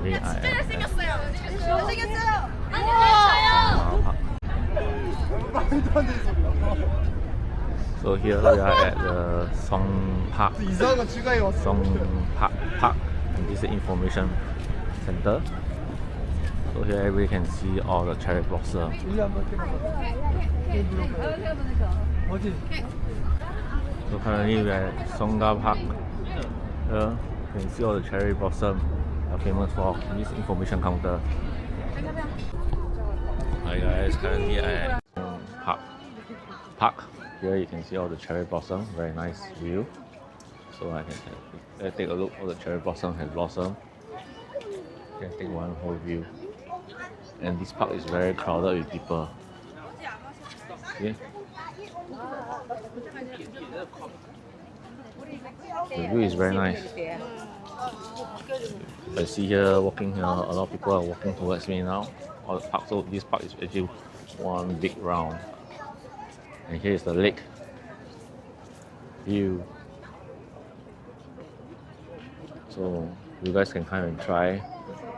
currently I am at So here we are at the Park, and this is the information center. So here everybody can see all the cherry blossom. So currently we are at Hongda Park. Here you can see all the cherry blossom are famous for this information counter. Hi guys, currently I am at Park. Here you can see all the cherry blossom, very nice view. So I can take a look, all the cherry blossom has blossomed. You can take one whole view. And this park is very crowded with people. See? The view is very nice. I see here, walking here, a lot of people are walking towards me now. All the park, so this park is actually one big round. And here is the lake view. So you guys can come and try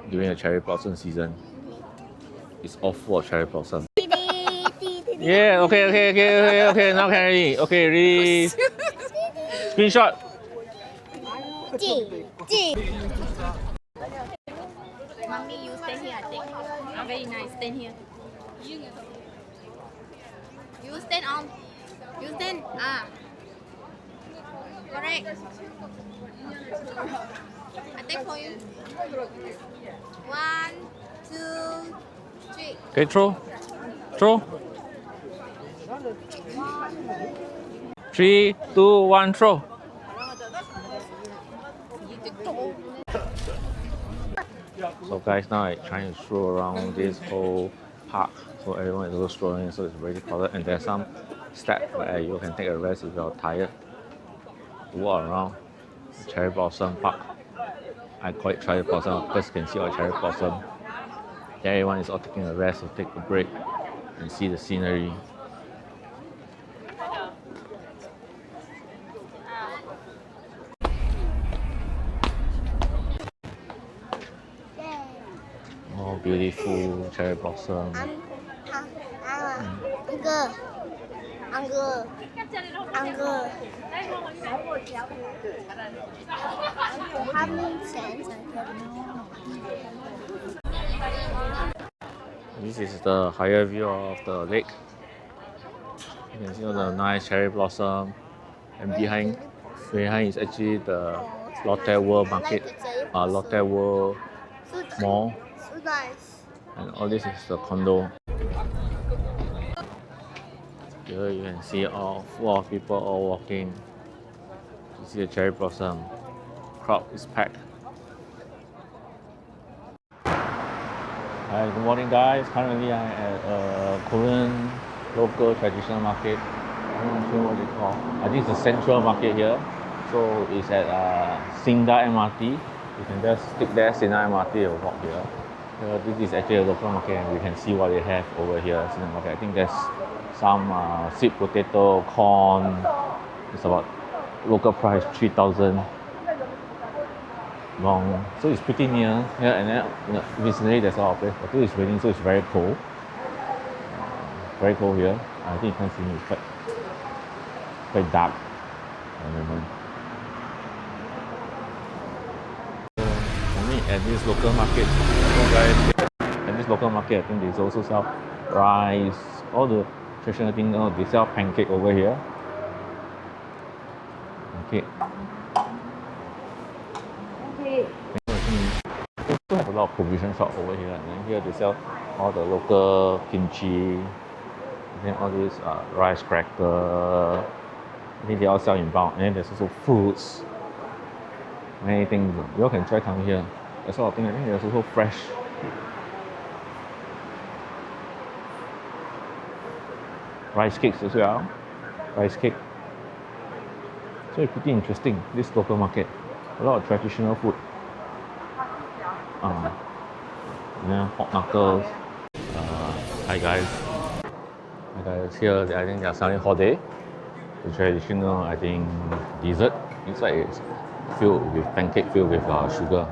during the cherry blossom season. It's all full of cherry blossom. Yeah, okay, now can ready. Okay, ready. Screenshot. Mommy, you stand here, I think. Very nice, stand here. You stand on. You stand. Correct. I take for you. 1, 2, 3. Okay, throw. 3, 2, 1, throw. So guys, now I'm trying to stroll around this whole park. So everyone is also strolling, so it's very crowded. And there's some steps where you can take a rest if you're tired. Walk around the cherry blossom park. I call it cherry blossom because you can see all cherry blossom. Everyone is all taking a rest to take a break and see the scenery. Oh, beautiful cherry blossom. This is the higher view of the lake. You can see all the nice cherry blossom, and behind is actually the Lotte World Market, Lotte World Mall, and all this is the condo. Here you can see all full of people all walking. You see the cherry blossom. Crowd is packed. Hi, good morning guys. Currently I'm at a Korean local traditional market. I'm not sure what they call. I think it's the central market here. So it's at Singdang MRT. You can just stick there, Singdang MRT, and walk here. This is actually a local market, and we can see what they have over here at Singdang Market. I think there's some sweet potato, corn. It's about local price 3,000 won. So it's pretty near here, and then recently there's a lot of place. But it's raining, so it's very cold. Very cold here. I think you can see me. It's quite dark at the moment. At this local market, at this local market, I think they also sell rice, all the traditional things. They sell pancake over here. Pancake. They also have a lot of provision shop over here, and then here they sell all the local kimchi, and then all these rice cracker. I think they all sell in bulk, and then there's also fruits. Many things. You all can try come here. That sort of thing. I think there's also fresh. Rice cakes as well. Rice cake. So it's pretty interesting, this local market. A lot of traditional food. Pork knuckles. Hi guys. Here I think they are selling Hotteok, the traditional, I think, dessert. Inside it's filled with pancake, filled with sugar.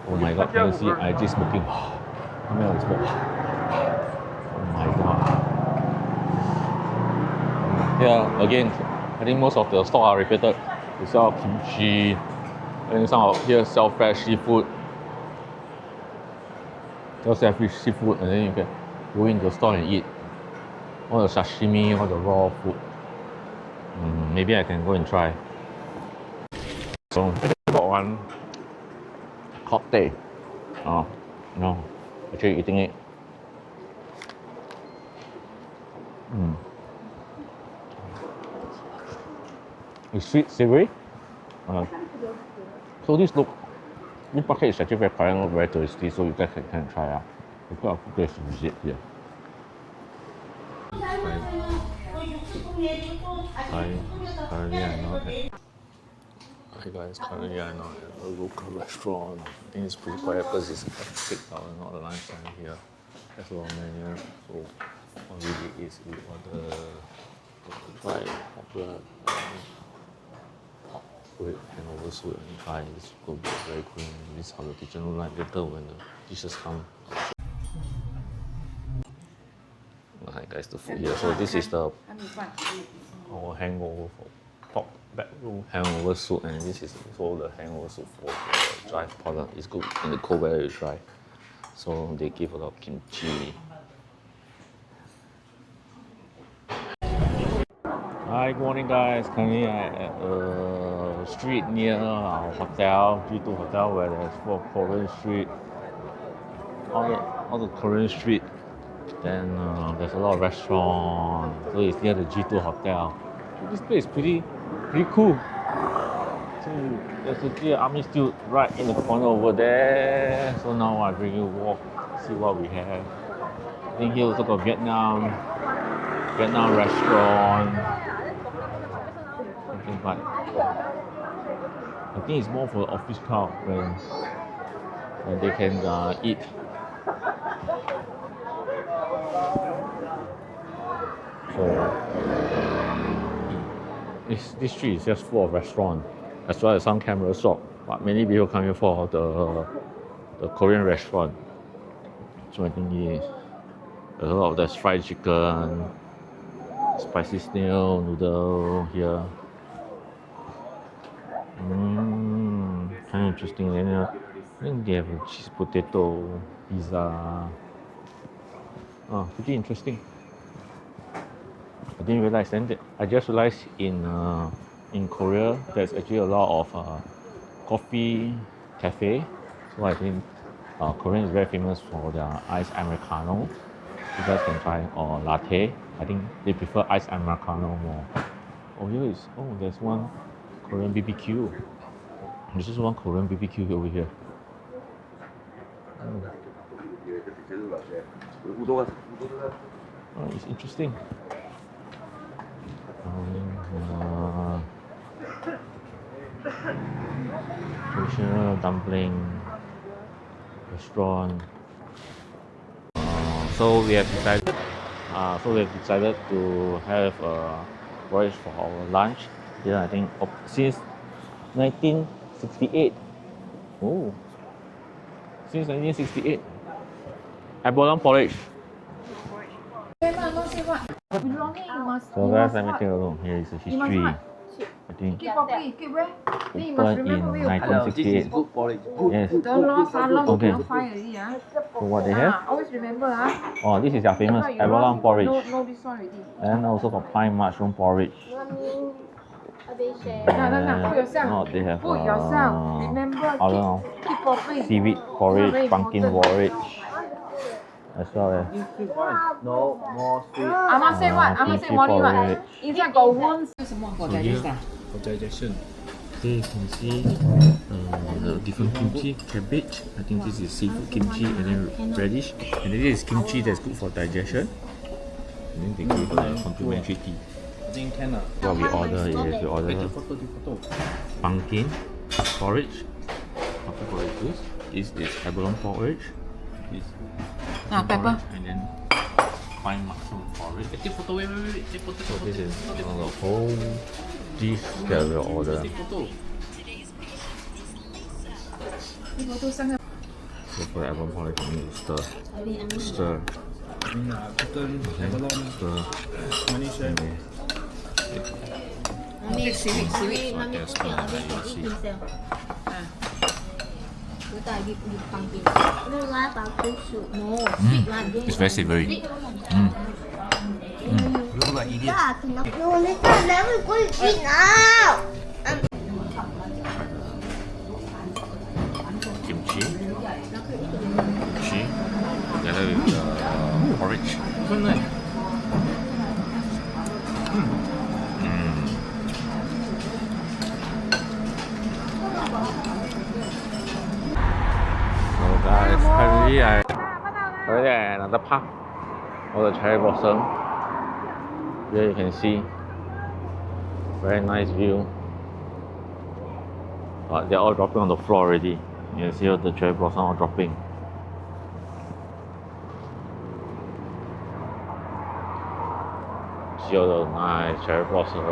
Oh my god, can you see? I just smoking. Come here, smoke. Oh my god. Yeah, again, I think most of the stores are repeated. They sell kimchi, and some of here sell fresh seafood. Just have fish seafood, and then you can go in the store and eat all the sashimi, all the raw food. Maybe I can go and try. So I got one Hotteok. Oh no, actually eating it. It's sweet, savory. So this pancake is actually very quiet, not very tasty, so you guys can try out. We've got a place to visit here. Currently I'm not at... Hi guys, currently I'm not at a local restaurant. I think it's pretty quiet because it's takeout and not the lunchtime here. There's a lot of menu, so what we did is we order try popular with hangover soup and try. This will be very clean. This is how the kitchen look like later when the dishes come. Hi guys, the food here. So this is our hangover for top bedroom hangover soup, and this is also the hangover soup for the dry powder. It's good in the cold weather to try. So they give a lot of kimchi. Hi, good morning guys. Currently I'm at a street near our hotel, Yeouido Hotel, where there's for Korean street. All the Korean street. Then there's a lot of restaurants. So it's near the Yeouido Hotel. So this place is pretty cool. So there's actually an army still right in the corner over there. So now I bring you walk, see what we have. I think here also got Vietnam restaurant. But I think it's more for the office crowd when they can eat. So this street is just full of restaurants, as well as some camera shop. But many people come here for the Korean restaurant. So I think there's a lot of there's fried chicken, spicy snail noodle here. Kind of interesting. Then I think they have a cheese potato pizza. Pretty interesting. I didn't realize. Then I just realized in Korea there's actually a lot of coffee cafe. So I think Korean is very famous for their iced americano. You guys can try, or latte. I think they prefer iced americano more. There's one Korean BBQ. There's just one Korean BBQ over here. It's interesting. Traditional dumpling restaurant. So we have decided to have a porridge for our lunch. Yeah, I think since 1968. Oh, since 1968. Abalone porridge. So guys, let me take a look. Here is the history. I think opened in 1968. Yes. Okay. So what they have? Always remember, Oh, this is their famous abalone porridge. No, this one already. And also got pine mushroom porridge. And they have Put yourself. Remember, I don't know, keep properly. seaweed porridge, pumpkin porridge, as well as No more sweet. Amma say what? Amma say morning what? Inside got wounds. for digestion. Here you can see the different kimchi, cabbage. I think this is seafood kimchi, and then radish. And then this is kimchi that's good for digestion. And then they give complimentary tea. What we order is we order pumpkin porridge. Pumpkin porridge. This is abalone porridge. This Pepper. and then pine mushroom porridge. So this is the whole dish that we order. So for the abalone porridge, you need to stir. Stir. Chicken, abalone, Stir. money shake. Mami, seaweed. Okay, stir. Mami, Then you see. Chúng ta dip pumpkin. Don't like pumpkin soup. No, sweet one. It's very savory. You look like idiot. Yeah, no, next time let me go eat now. Kimchi. Kimchi. Together with the porridge. So nice. So guys, currently I already at another park of the cherry blossom. Here you can see very nice view. But they're all dropping on the floor already. You can see all the cherry blossom are dropping. See all the nice cherry blossom.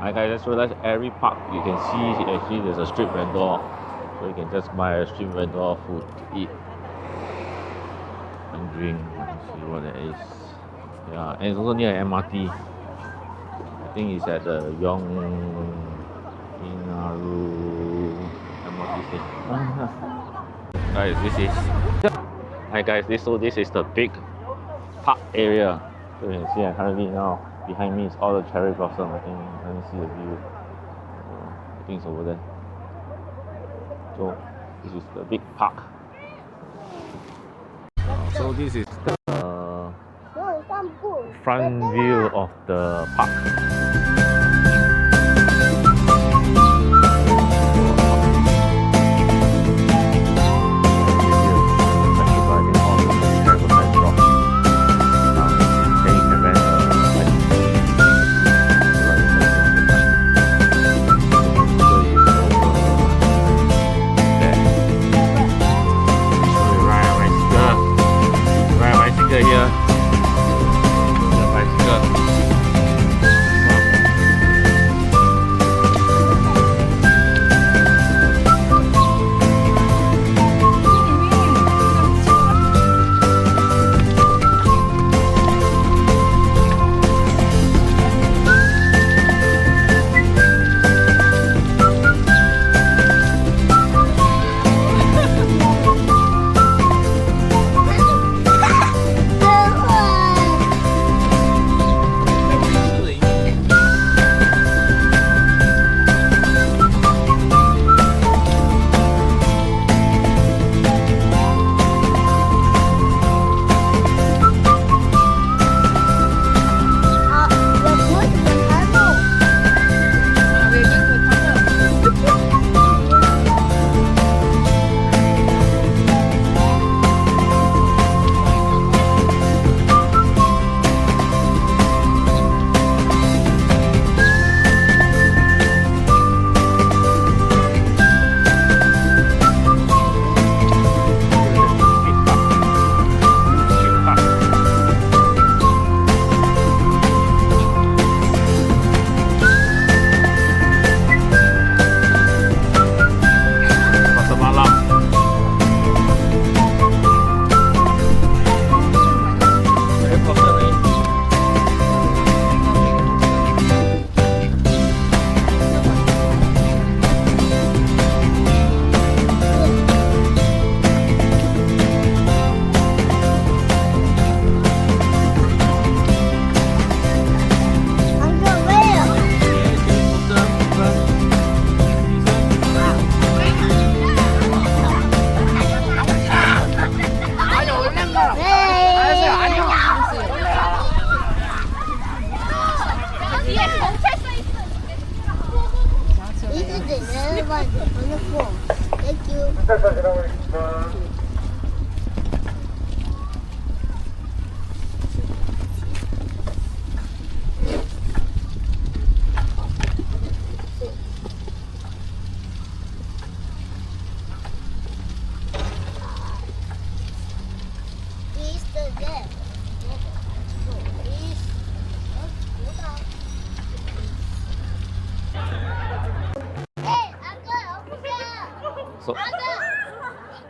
I just realized every park you can see actually there's a street vendor, so you can just buy a street vendor food to eat and drink. Let's see what it is. Yeah, and it's also near MRT. I think it's at the Myeongdong MRT station. Guys, this is hi guys. This is the big park area. So you can see currently now. Behind me is all the cherry blossom. I think I can see the view. I think it's over there. So this is the big park. So this is the front view of the park. Here, the bicycle.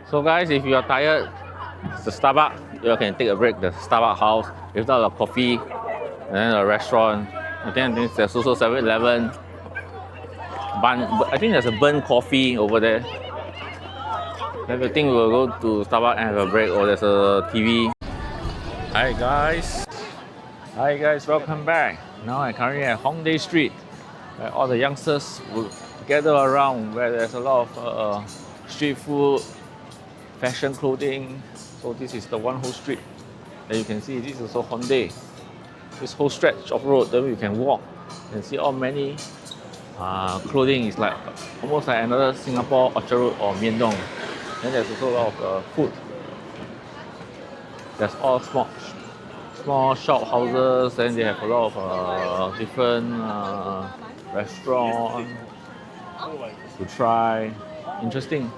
So guys, if you are tired, it's the Starbucks. You can take a break. The Starbucks house. If not a coffee, and then a restaurant. I think there's also 7-Eleven. I think there's a burnt coffee over there. Then I think we'll go to Starbucks and have a break, or there's a TV. Hi guys. Hi guys, welcome back. Now I'm currently at Hongdae Street, where all the youngsters will gather around, where there's a lot of street food, fashion clothing. So this is the one whole street that you can see. This is also Hongdae. This whole stretch of road, then you can walk and see all many clothing. Is like almost like another Singapore Orchard Road or Myeongdong. Then there's also a lot of food. There's all small shop houses, and they have a lot of different restaurants to try. Interesting.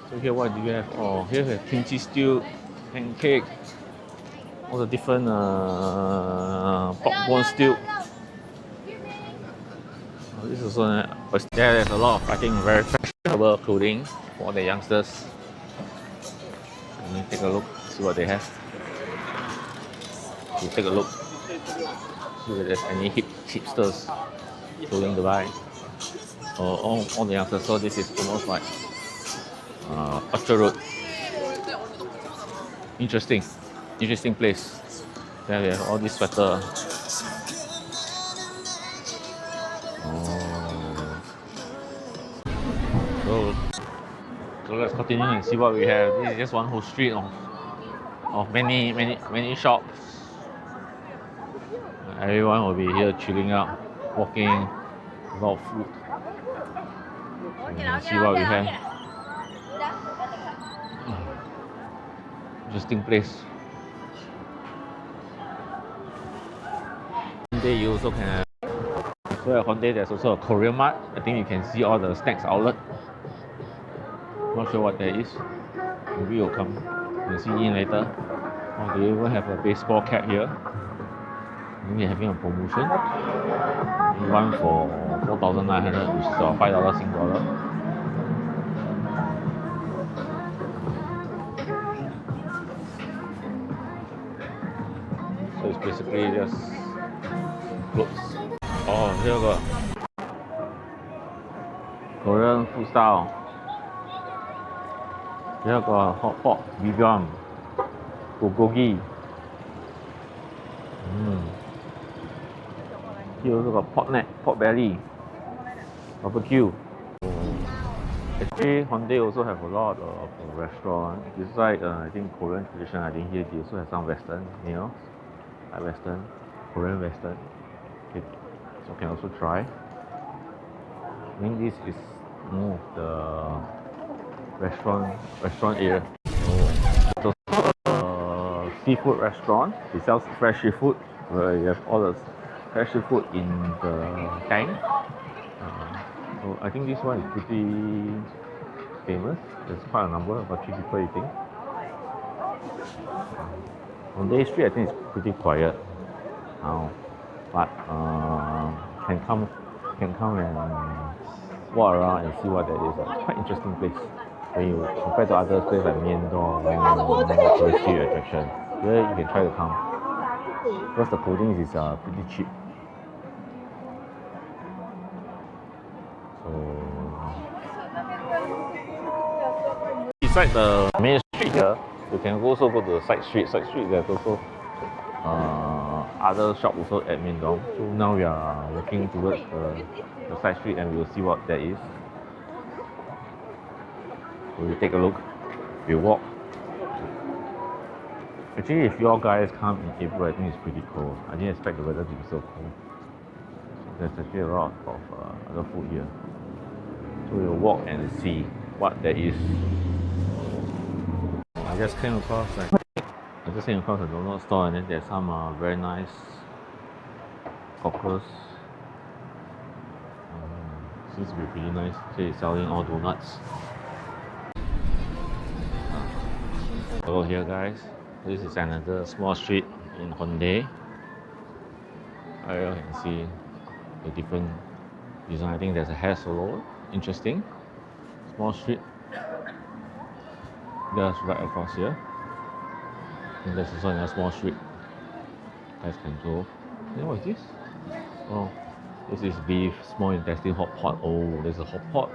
So here, what do you have? Oh, here we have kimchi stew, pancake, all the different popcorn stew. Oh, this is also there's a lot of, I think, very fashionable clothing for the youngsters. Let me take a look, see what they have. We'll take a look, see if there's any hipsters clothing to buy. All the youngsters. So this is almost like Orchard Road. Interesting place. There we have all these sweater. So let's continue and see what we have. This is just one whole street of many shops. Everyone will be here chilling out, walking, a lot of food. So see what we have. Interesting place. Hongdae you also can have. So at Hongdae there's also a Korean mart. I think you can see all the snacks outlet. Not sure what that is. Maybe you'll come and see in later. Oh, they even have a baseball cap here. Maybe having a promotion. One for 4,900, which is $5 Sing dollar. So it's basically just clothes. Oh, here we go. Korean food style. Here we got hot pot, bibimbap, bulgogi. Here also got pork neck, pork belly, barbecue. Actually, Hongdae also have a lot of restaurants. Besides, I think Korean tradition, I think here they also have some Western meals, like Western, Korean Western. Okay. So can also try. I think this is more of the restaurant area. So seafood restaurant. They sell fresh seafood. Where you have all the fresh seafood in the tank. So I think this one is pretty famous. There's quite a number, about 3 people eating. Hongdae Street, I think it's pretty quiet now, but can come and walk around and see what that is. It's quite interesting place. When you compare to other places like Myeongdong, touristy attraction, here you can try to come. Because the clothing is pretty cheap. So beside the main street here, you can also go to the side street. Side street there's also other shop also at Myeongdong. So now we are walking towards the side street and we'll see what that is. So we take a look. We walk. Actually, if you guys come in April, I think it's pretty cold. I didn't expect the weather to be so cold. So there's actually a lot of other food here. So we'll walk and see what there is. I just came across a donut store, and then there's some very nice cockles. Seems to be pretty nice. So it's selling all donuts. Hello here guys. This is another small street in Hongdae. You can see the different design. I think there's a hair salon. Interesting. Small street. Just right across here. And there's also another small street. Guys can go. Then what is this? Oh, this is beef, small intestine hot pot. Oh, there's a hot pot.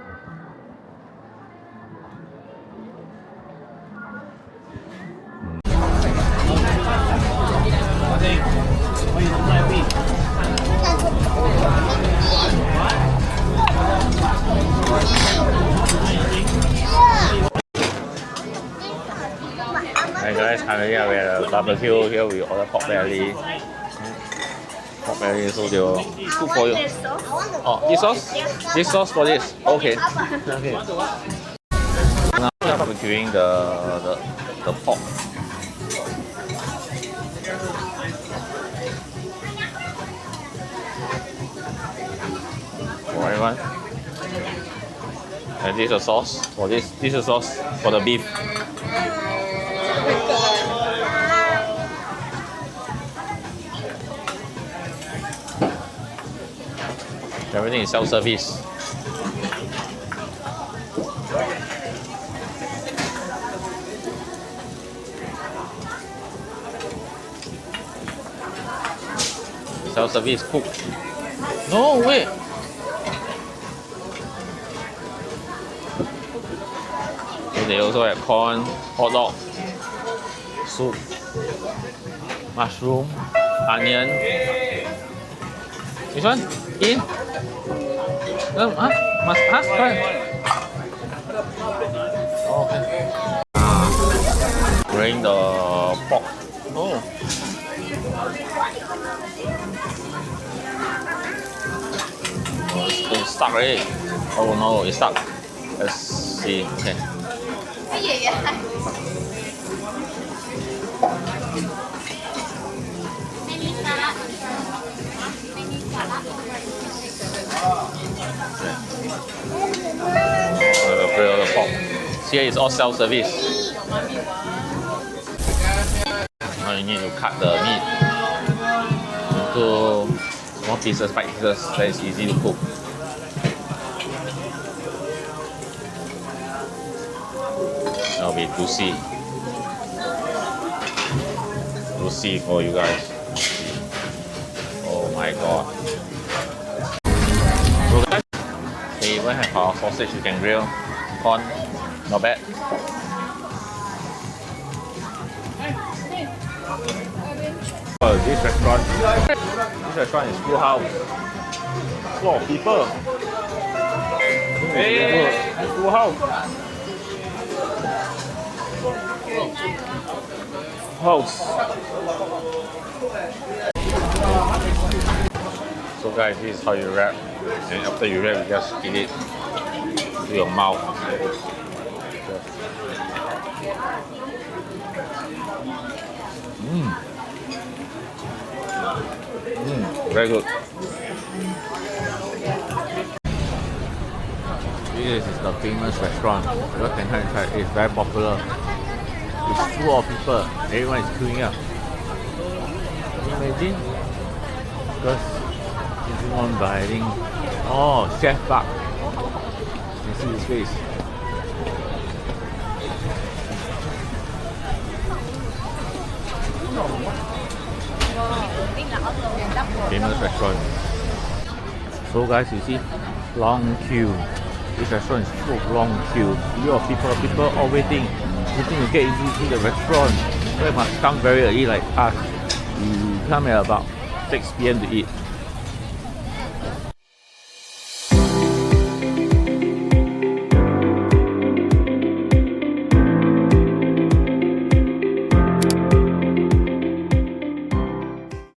Hi guys, currently we're at a barbecue. Here we order pork belly. Pork belly, so they will cook for you. Oh, this sauce? This sauce for this? Okay. Okay. Now we are barbecuing the pork. For everyone. And this is the sauce for this. This is the sauce for the beef. Everything is self-service. Self-service cook. No, wait. So they also have corn, hot dog, soup, mushroom, onion. This one? In? Try. Okay. Bring the pork. Oh. It's stuck already. Oh no, it's stuck. Let's see. Okay. Cái gì vậy? The pork. Here is all self-service. Now you need to cut the meat into small pieces, 5 pieces. That is easy to cook. That'll be juicy. Juicy for you guys. Oh my god. They even have our sausage you can grill. Corn, not bad. This restaurant is full house. Full of people. Hey, full house. So guys, this is how you wrap. And after you wrap, you just eat it to your mouth. Very good. This is the famous restaurant. You can try it. It's very popular. It's full of people. Everyone is queuing up. Can you imagine? Because it's owned by, I think, oh, Chef Baek. You can see his face. Famous restaurant. So guys, you see, long queue. This restaurant is full of long queue. A lot of people all waiting to get into the restaurant. So you must come very early like us. You come at about 6 PM to eat.